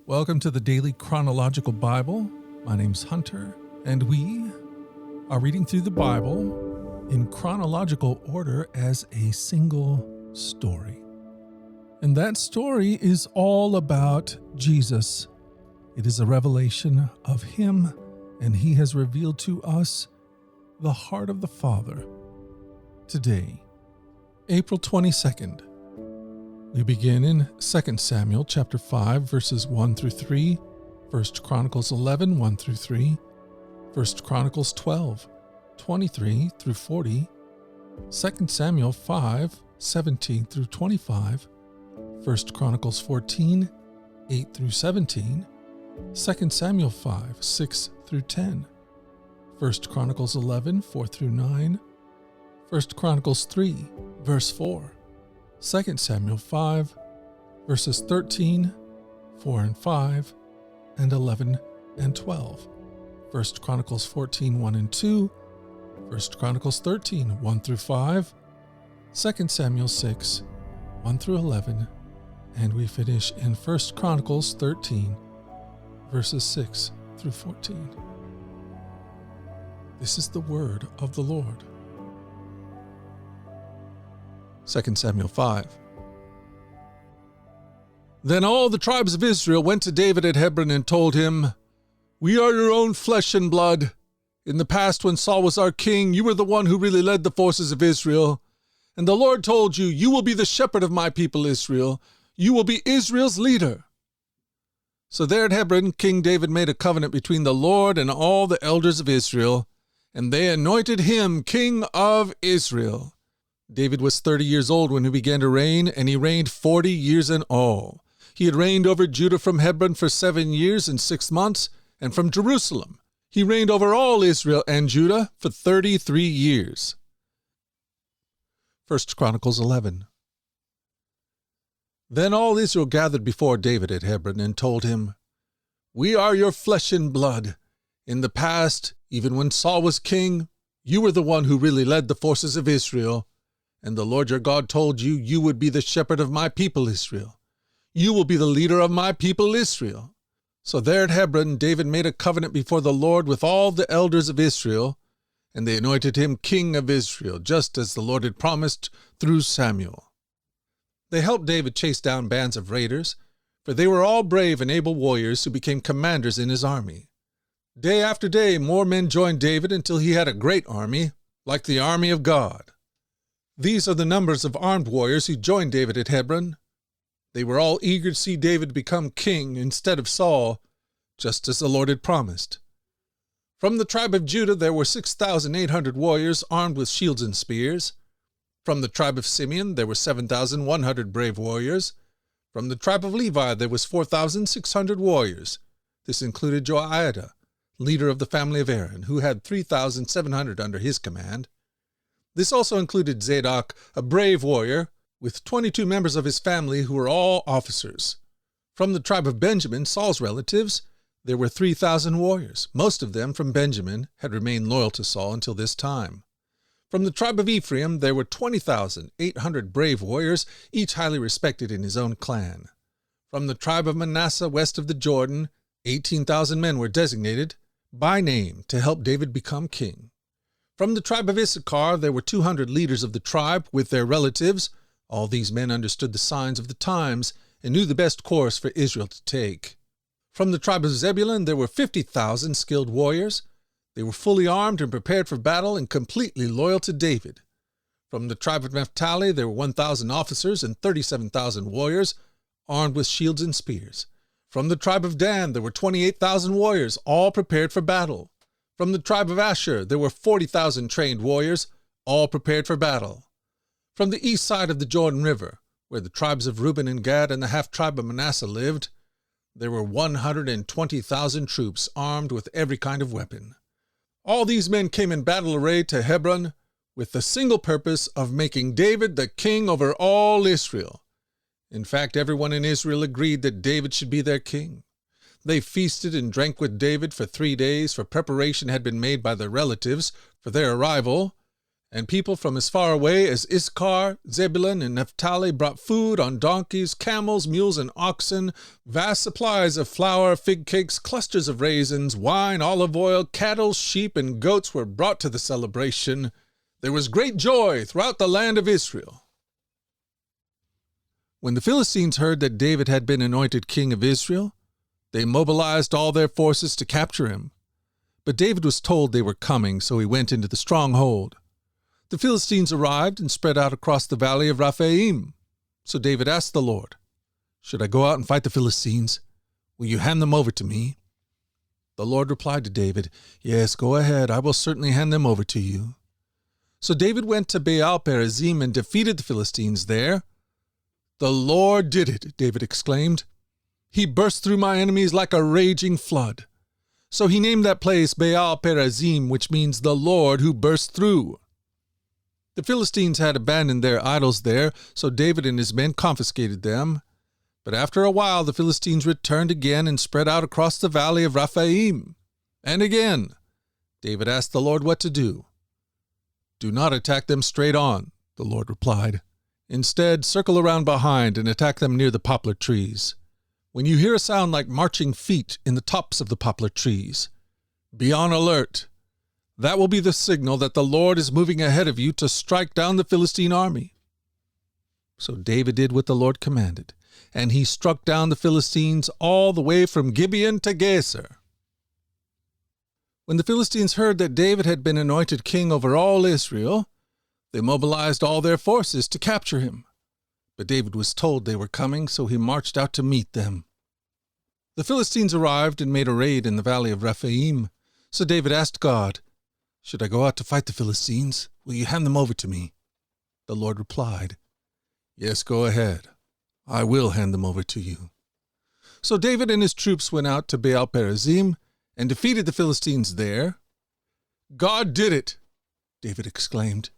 Welcome to the Daily Chronological Bible. My name's Hunter, and we are reading through the Bible in chronological order as a single story. And that story is all about Jesus. It is a revelation of Him, and He has revealed to us the heart of the Father. Today, April 22nd, we begin in 2 Samuel chapter 5, verses 1 through 3, 1 Chronicles 11, 1 through 3, 1 Chronicles 12, 23 through 40, 2 Samuel 5, 17 through 25, 1 Chronicles 14, 8 through 17, 2 Samuel 5, 6 through 10, 1 Chronicles 11, 4 through 9, 1 Chronicles 3, verse 4, 2 Samuel 5, verses 13, 4 and 5, and 11 and 12, 1 Chronicles 14, 1 and 2, 1 Chronicles 13, 1 through 5, 2 Samuel 6, 1 through 11, and we finish in 1 Chronicles 13, verses 6 through 14. This is the word of the Lord. 2 Samuel 5. Then all the tribes of Israel went to David at Hebron and told him, "We are your own flesh and blood. In the past, when Saul was our king, you were the one who really led the forces of Israel. And the Lord told you, 'You will be the shepherd of my people Israel. You will be Israel's leader.' So there at Hebron, King David made a covenant between the Lord and all the elders of Israel, and they anointed him king of Israel. David was 30 years old when he began to reign, and he reigned 40 years in all. He had reigned over Judah from Hebron for 7 years and 6 months, and from Jerusalem. He reigned over all Israel and Judah for 33 years. 1 Chronicles 11. Then all Israel gathered before David at Hebron and told him, "We are your flesh and blood. In the past, even when Saul was king, you were the one who really led the forces of Israel. And the Lord your God told you, 'You would be the shepherd of my people Israel. You will be the leader of my people Israel.' So there at Hebron, David made a covenant before the Lord with all the elders of Israel, and they anointed him king of Israel, just as the Lord had promised through Samuel. They helped David chase down bands of raiders, for they were all brave and able warriors who became commanders in his army. Day after day, more men joined David until he had a great army, like the army of God. These are the numbers of armed warriors who joined David at Hebron. They were all eager to see David become king instead of Saul, just as the Lord had promised. From the tribe of Judah there were 6,800 warriors armed with shields and spears. From the tribe of Simeon there were 7,100 brave warriors. From the tribe of Levi there was 4,600 warriors. This included Joiada, leader of the family of Aaron, who had 3,700 under his command. This also included Zadok, a brave warrior, with 22 members of his family who were all officers. From the tribe of Benjamin, Saul's relatives, there were 3,000 warriors. Most of them from Benjamin had remained loyal to Saul until this time. From the tribe of Ephraim, there were 20,800 brave warriors, each highly respected in his own clan. From the tribe of Manasseh, west of the Jordan, 18,000 men were designated by name to help David become king. From the tribe of Issachar, there were 200 leaders of the tribe with their relatives. All these men understood the signs of the times and knew the best course for Israel to take. From the tribe of Zebulun, there were 50,000 skilled warriors. They were fully armed and prepared for battle and completely loyal to David. From the tribe of Naphtali, there were 1,000 officers and 37,000 warriors, armed with shields and spears. From the tribe of Dan, there were 28,000 warriors, all prepared for battle. From the tribe of Asher, there were 40,000 trained warriors, all prepared for battle. From the east side of the Jordan River, where the tribes of Reuben and Gad and the half-tribe of Manasseh lived, there were 120,000 troops armed with every kind of weapon. All these men came in battle array to Hebron with the single purpose of making David the king over all Israel. In fact, everyone in Israel agreed that David should be their king. They feasted and drank with David for 3 days, for preparation had been made by their relatives for their arrival, And people from as far away as Issachar, Zebulun, and Naphtali brought food on donkeys, camels, mules, and oxen, vast supplies of flour, fig cakes, clusters of raisins, wine, olive oil, cattle, sheep, and goats were brought to the celebration. There was great joy throughout the land of Israel. When the Philistines heard that David had been anointed king of Israel, they mobilized all their forces to capture him. But David was told they were coming, so he went into the stronghold. The Philistines arrived and spread out across the valley of Rephaim. So David asked the Lord, "Should I go out and fight the Philistines? Will you hand them over to me?" The Lord replied to David, "Yes, go ahead. I will certainly hand them over to you." So David went to Baal-perazim and defeated the Philistines there. "The Lord did it," David exclaimed. "He burst through my enemies like a raging flood." So he named that place Baal-perazim, which means the Lord who burst through. The Philistines had abandoned their idols there, so David and his men confiscated them. But after a while the Philistines returned again and spread out across the valley of Rephaim. And again, David asked the Lord what to do. "Do not attack them straight on," the Lord replied. "Instead, circle around behind and attack them near the poplar trees. When you hear a sound like marching feet in the tops of the poplar trees, be on alert. That will be the signal that the Lord is moving ahead of you to strike down the Philistine army." So David did what the Lord commanded, and he struck down the Philistines all the way from Gibeon to Gezer. When the Philistines heard that David had been anointed king over all Israel, they mobilized all their forces to capture him. But David was told they were coming, so he marched out to meet them. The Philistines arrived and made a raid in the valley of Rephaim. So David asked God, "Should I go out to fight the Philistines? Will you hand them over to me?" The Lord replied, "Yes, go ahead. I will hand them over to you." So David and his troops went out to Baal-perazim and defeated the Philistines there. "God did it," David exclaimed.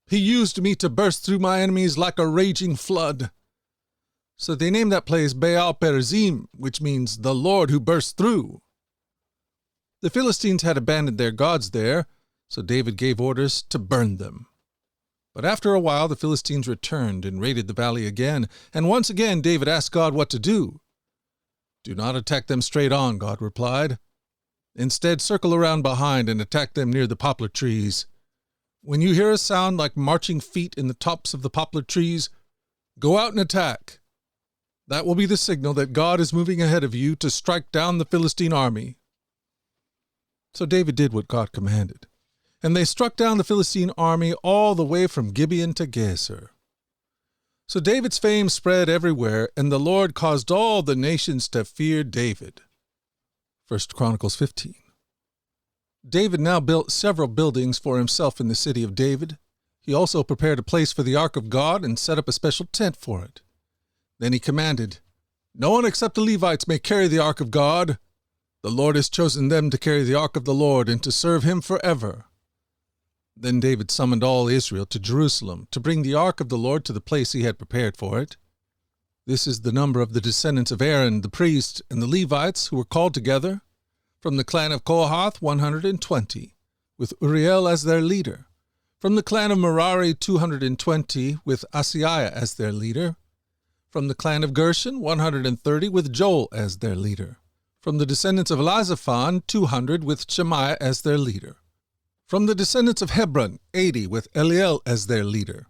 "He used me to burst through my enemies like a raging flood." So they named that place Baal-perazim, which means the Lord who burst through. The Philistines had abandoned their gods there, so David gave orders to burn them. But after a while the Philistines returned and raided the valley again, and once again David asked God what to do. "Do not attack them straight on," God replied. "Instead, circle around behind and attack them near the poplar trees. When you hear a sound like marching feet in the tops of the poplar trees, go out and attack. That will be the signal that God is moving ahead of you to strike down the Philistine army." So David did what God commanded, and they struck down the Philistine army all the way from Gibeon to Gezer. So David's fame spread everywhere, and the Lord caused all the nations to fear David. 1 Chronicles 15. David now built several buildings for himself in the city of David. He also prepared a place for the ark of God and set up a special tent for it. Then he commanded, "No one except the Levites may carry the ark of God. The Lord has chosen them to carry the ark of the Lord and to serve him forever." Then David summoned all Israel to Jerusalem to bring the ark of the Lord to the place he had prepared for it. This is the number of the descendants of Aaron the priest and the Levites who were called together. From the clan of Kohath, 120, with Uriel as their leader. From the clan of Merari, 220, with Asaiah as their leader. From the clan of Gershon, 130, with Joel as their leader. From the descendants of Elizaphan, 200, with Shemaiah as their leader. From the descendants of Hebron, 80, with Eliel as their leader.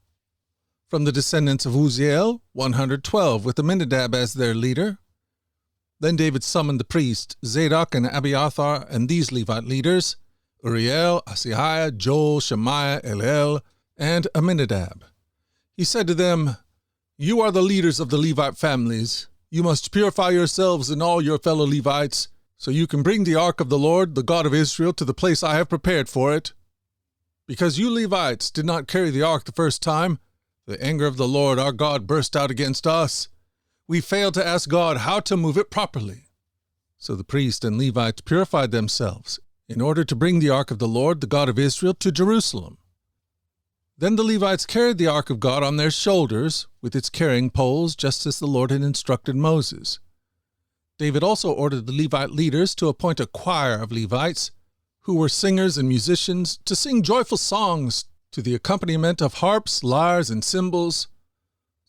From the descendants of Uzziel, 112, with Aminadab as their leader. Then David summoned the priests, Zadok and Abiathar, and these Levite leaders, Uriel, Asaiah, Joel, Shemaiah, Eliel, and Aminadab. He said to them, "You are the leaders of the Levite families. You must purify yourselves and all your fellow Levites, so you can bring the ark of the Lord, the God of Israel, to the place I have prepared for it. Because you Levites did not carry the ark the first time, the anger of the Lord our God burst out against us. We failed to ask God how to move it properly." So the priests and Levites purified themselves in order to bring the ark of the Lord, the God of Israel, to Jerusalem. Then the Levites carried the ark of God on their shoulders, with its carrying poles, just as the Lord had instructed Moses. David also ordered the Levite leaders to appoint a choir of Levites, who were singers and musicians, to sing joyful songs to the accompaniment of harps, lyres, and cymbals.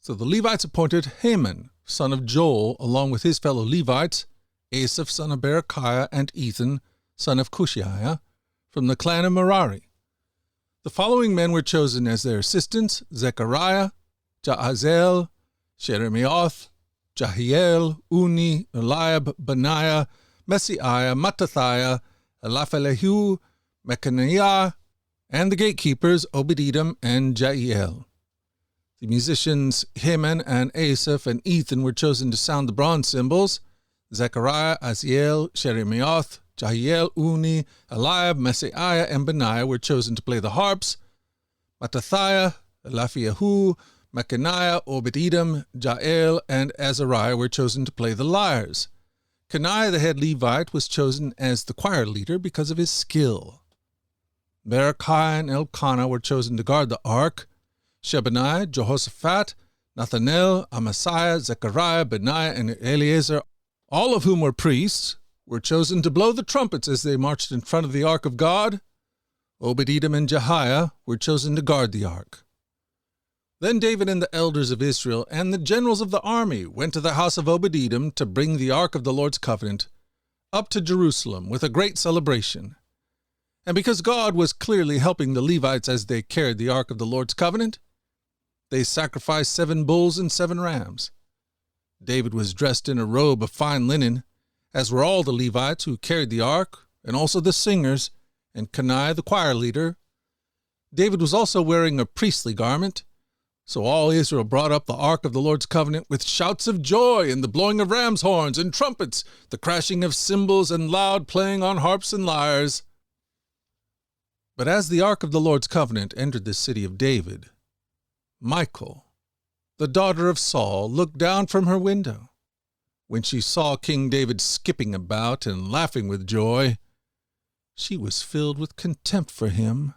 So the Levites appointed Haman, son of Joel, along with his fellow Levites, Asaph, son of Berechiah, and Ethan, son of Cushiah, from the clan of Merari. The following men were chosen as their assistants: Zechariah, Jaazel, Sheremoth, Jahiel, Uni, Eliab, Benaiah, Messiah, Mattathiah, Elaphalahu, Mechaniah, and the gatekeepers Obed-Edom and Jael. The musicians Heman and Asaph and Ethan were chosen to sound the bronze cymbals. Zechariah, Aziel, Sheremoth, Jahiel, Uni, Eliab, Messiah, and Benaiah were chosen to play the harps. Mattathiah, Elaphalahu, Mechaniah, Obed-Edom, Jael, and Azariah were chosen to play the lyres. Kenaiah, the head Levite, was chosen as the choir leader because of his skill. Berechiah and Elkanah were chosen to guard the ark. Shebaniah, Jehoshaphat, Nathanael, Amasiah, Zechariah, Benaiah, and Eleazar, all of whom were priests, were chosen to blow the trumpets as they marched in front of the ark of God. Obed-Edom and Jehiah were chosen to guard the ark. Then David and the elders of Israel and the generals of the army went to the house of Obed-Edom to bring the ark of the Lord's covenant up to Jerusalem with a great celebration. And because God was clearly helping the Levites as they carried the ark of the Lord's covenant, they sacrificed 7 bulls and 7 rams. David was dressed in a robe of fine linen, as were all the Levites who carried the ark, and also the singers, and Kenaiah the choir leader. David was also wearing a priestly garment. So all Israel brought up the ark of the Lord's covenant with shouts of joy and the blowing of ram's horns and trumpets, the crashing of cymbals and loud playing on harps and lyres. But as the ark of the Lord's covenant entered the city of David, Michal, the daughter of Saul, looked down from her window. When she saw King David skipping about and laughing with joy, she was filled with contempt for him.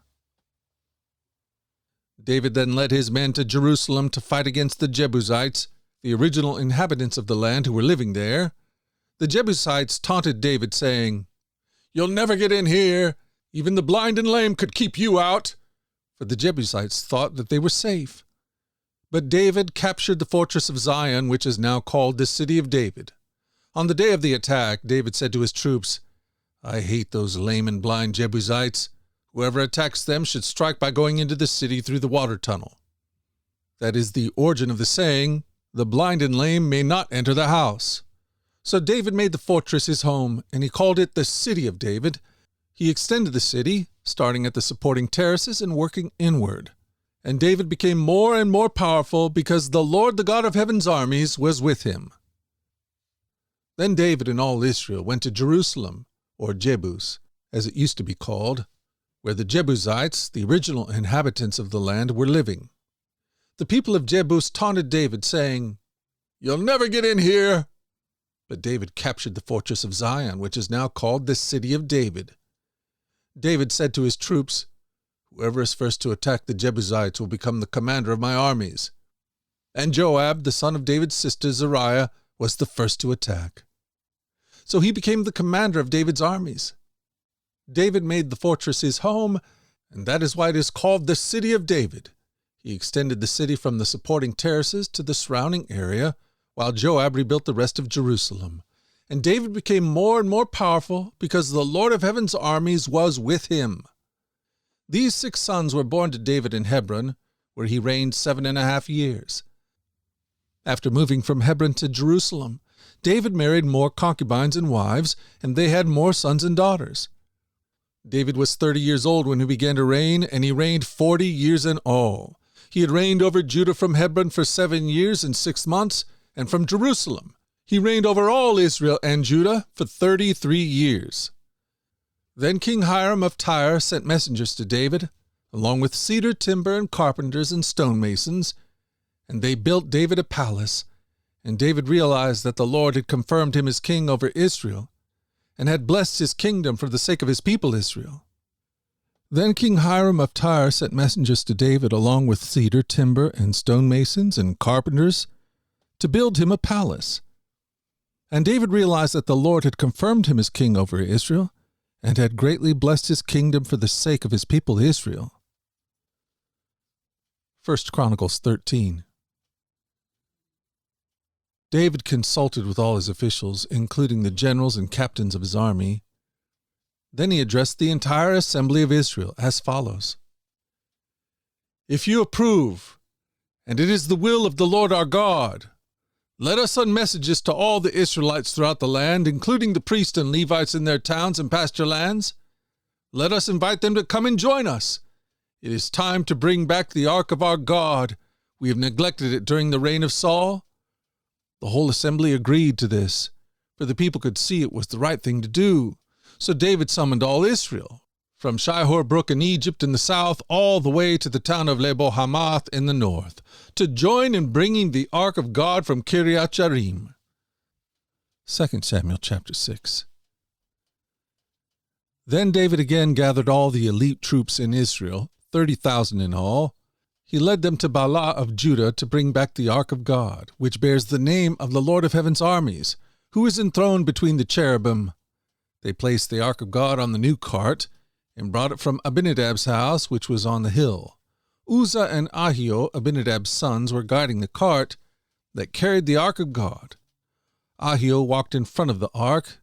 David then led his men to Jerusalem to fight against the Jebusites, the original inhabitants of the land who were living there. The Jebusites taunted David, saying, "You'll never get in here. Even the blind and lame could keep you out." For the Jebusites thought that they were safe. But David captured the fortress of Zion, which is now called the City of David. On the day of the attack, David said to his troops, "I hate those lame and blind Jebusites. Whoever attacks them should strike by going into the city through the water tunnel." That is the origin of the saying, "The blind and lame may not enter the house." So David made the fortress his home, and he called it the City of David. He extended the city, starting at the supporting terraces and working inward. And David became more and more powerful because the Lord, the God of heaven's armies, was with him. Then David and all Israel went to Jerusalem, or Jebus, as it used to be called, where the Jebusites, the original inhabitants of the land, were living. The people of Jebus taunted David, saying, "You'll never get in here." But David captured the fortress of Zion, which is now called the City of David. David said to his troops, "Whoever is first to attack the Jebusites will become the commander of my armies." And Joab, the son of David's sister Zeruiah, was the first to attack. So he became the commander of David's armies. David made the fortress his home, and that is why it is called the City of David. He extended the city from the supporting terraces to the surrounding area, while Joab rebuilt the rest of Jerusalem. And David became more and more powerful because the Lord of heaven's armies was with him. These 6 sons were born to David in Hebron, where he reigned 7.5 years. After moving from Hebron to Jerusalem, David married more concubines and wives, and they had more sons and daughters. David was 30 years old when he began to reign, and he reigned 40 years in all. He had reigned over Judah from Hebron for 7 years and 6 months, and from Jerusalem he reigned over all Israel and Judah for 33 years. Then King Hiram of Tyre sent messengers to David, along with cedar timber and carpenters and stonemasons, and they built David a palace. And David realized that the Lord had confirmed him as king over Israel, and had blessed his kingdom for the sake of his people Israel. Then King Hiram of Tyre sent messengers to David along with cedar timber and stonemasons and carpenters to build him a palace. And David realized that the Lord had confirmed him as king over Israel, and had greatly blessed his kingdom for the sake of his people Israel. 1 Chronicles 13. David consulted with all his officials, including the generals and captains of his army. Then he addressed the entire assembly of Israel as follows. If you approve, and it is the will of the Lord our God, let us send messages to all the Israelites throughout the land, including the priests and Levites in their towns and pasture lands. Let us invite them to come and join us. It is time to bring back the ark of our God. We have neglected it during the reign of Saul. The whole assembly agreed to this, for the people could see it was the right thing to do. So David summoned all Israel, from Shihor Brook in Egypt in the south all the way to the town of Lebo-Hamath in the north, to join in bringing the ark of God from Kiriath-Jearim. 2 Samuel chapter 6. Then David again gathered all the elite troops in Israel, 30,000 in all. He led them to Baalah of Judah to bring back the ark of God, which bears the name of the Lord of heaven's armies, who is enthroned between the cherubim. They placed the ark of God on the new cart and brought it from Abinadab's house, which was on the hill. Uzzah and Ahio, Abinadab's sons, were guiding the cart that carried the ark of God. Ahio walked in front of the ark.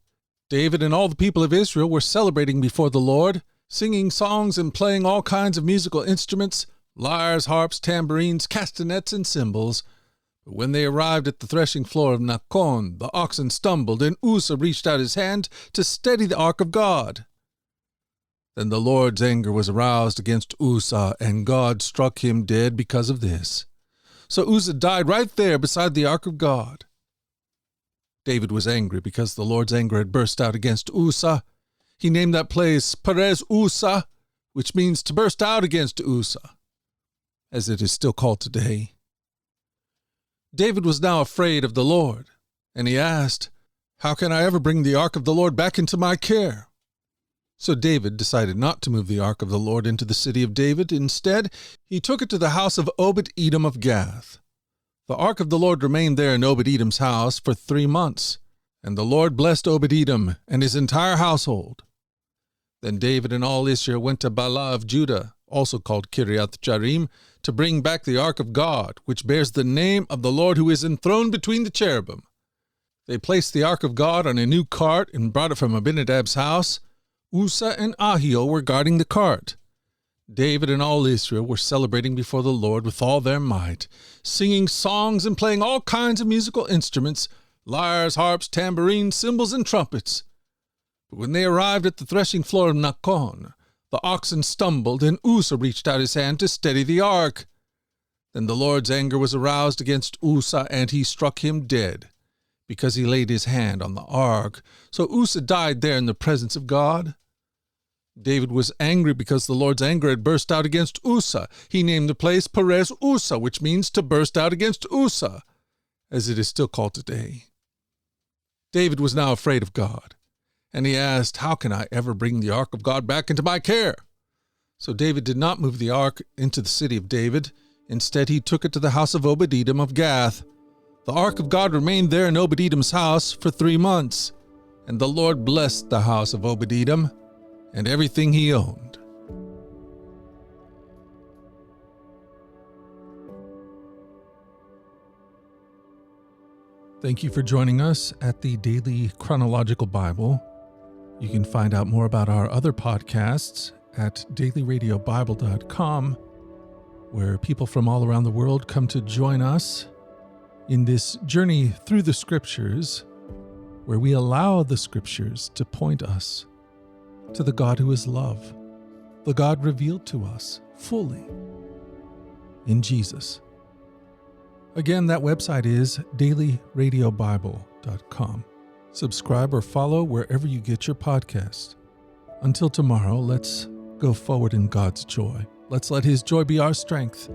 David and all the people of Israel were celebrating before the Lord, singing songs and playing all kinds of musical instruments, lyres, harps, tambourines, castanets, and cymbals. But when they arrived at the threshing floor of Nakon, the oxen stumbled, and Uzzah reached out his hand to steady the ark of God. Then the Lord's anger was aroused against Uzzah, and God struck him dead because of this. So Uzzah died right there beside the ark of God. David was angry because the Lord's anger had burst out against Uzzah. He named that place Perez Uzzah, which means to burst out against Uzzah, as it is still called today. David was now afraid of the Lord, and he asked, "How can I ever bring the ark of the Lord back into my care?" So David decided not to move the ark of the Lord into the city of David. Instead, he took it to the house of Obed-Edom of Gath. The ark of the Lord remained there in Obed-Edom's house for 3 months, and the Lord blessed Obed-Edom and his entire household. Then David and all Israel went to Baalah of Judah, also called Kiriath-Jearim, to bring back the ark of God, which bears the name of the Lord who is enthroned between the cherubim. They placed the ark of God on a new cart and brought it from Abinadab's house. Uzzah and Ahio were guarding the cart. David and all Israel were celebrating before the Lord with all their might, singing songs and playing all kinds of musical instruments, lyres, harps, tambourines, cymbals, and trumpets. But when they arrived at the threshing floor of Nakon, the oxen stumbled, and Uzzah reached out his hand to steady the ark. Then the Lord's anger was aroused against Uzzah, and he struck him dead, because he laid his hand on the ark. So Uzzah died there in the presence of God. David was angry because the Lord's anger had burst out against Uzzah. He named the place Perez Uzzah, which means to burst out against Uzzah, as it is still called today. David was now afraid of God, and he asked, "How can I ever bring the ark of God back into my care?" So David did not move the ark into the city of David. Instead, he took it to the house of Obed-Edom of Gath. The ark of God remained there in Obed-Edom's house for 3 months, and the Lord blessed the house of Obed-Edom and everything he owned. Thank you for joining us at the Daily Chronological Bible. You can find out more about our other podcasts at dailyradiobible.com, where people from all around the world come to join us in this journey through the Scriptures, where we allow the Scriptures to point us to the God who is love, the God revealed to us fully in Jesus. Again, that website is dailyradiobible.com. Subscribe or follow wherever you get your podcasts. Until tomorrow, let's go forward in God's joy. Let's let His joy be our strength.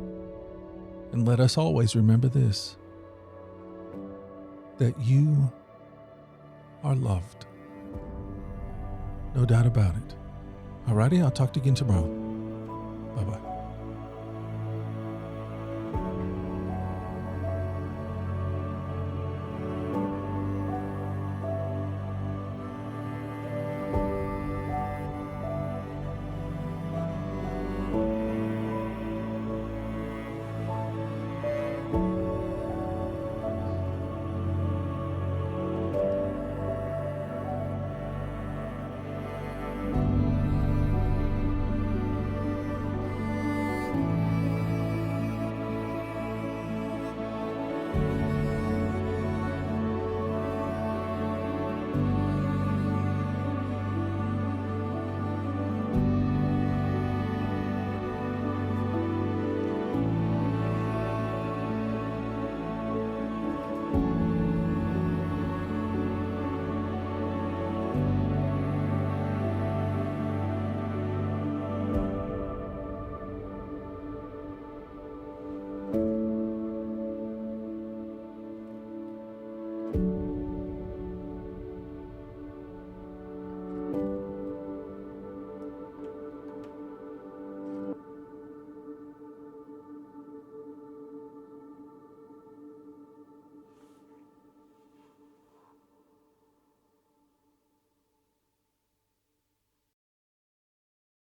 And let us always remember this, that you are loved. No doubt about it. Alrighty, I'll talk to you again tomorrow. Bye-bye.